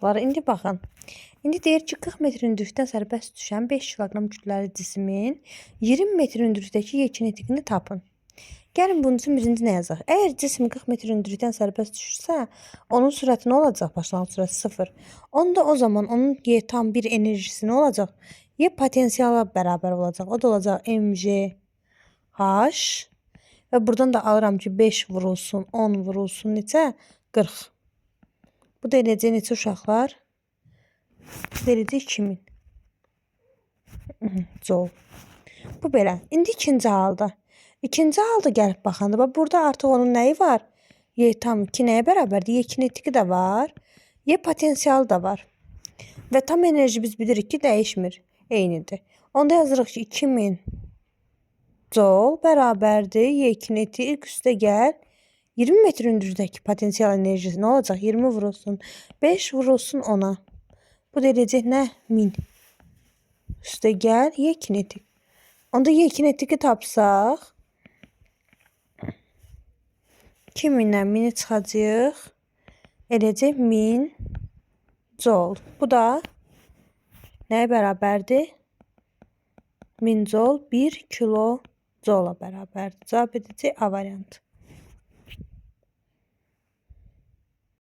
uşaqlar, indi baxın. İndi deyir ki, 40 metr hündürlükdən sərbəst düşən 5 kiloqram kütləli cismin 20 metr hündürlükdəki yekinətikini tapın. Gəlin bunun üçün birinci nə yazaq? Əgər cisim 40 metr hündürlükdən sərbəst düşürsə, onun sürəti nə olacaq? Başlanğıc sürəti 0. Onda o zaman onun Y tam bir enerjisi nə olacaq? Y potensiala bərabər olacaq. O da olacaq mgh. Və buradan da alıram ki, 5 vurulsun, 10 vurulsun neçə? 40. Bu da eləcək neçə uşaqlar? Eləcək 2000 joule. Bu belə. İndi ikinci halda. İkinci halda gəlib baxanda, bax burada artıq onun nəyi var? Y tam 2 nəyə bərabərdir? Y kinetiki də var. Y potensialı da var. Və tam enerji biz bilirik ki, dəyişmir. Eynidir. Onda yazırıq ki, 2000 joule bərabərdir. Y kinetik üstə gəl. 20 metr hündürlükdəki potensial enerjisi nə olacaq? 20 vurulsun 5 vurulsun 10'a. Bu da eləcək nə? 1000. Üstə gəl Y kinetik. Onda Y kinetiki tapsaq 2000'dən 1000'i çıxacaq. Eləcək 1000 joule. Bu da nəyə bərabərdir? 1000 joule 1 kilo joule-a bərabərdir. Cavab edəcək A variantı.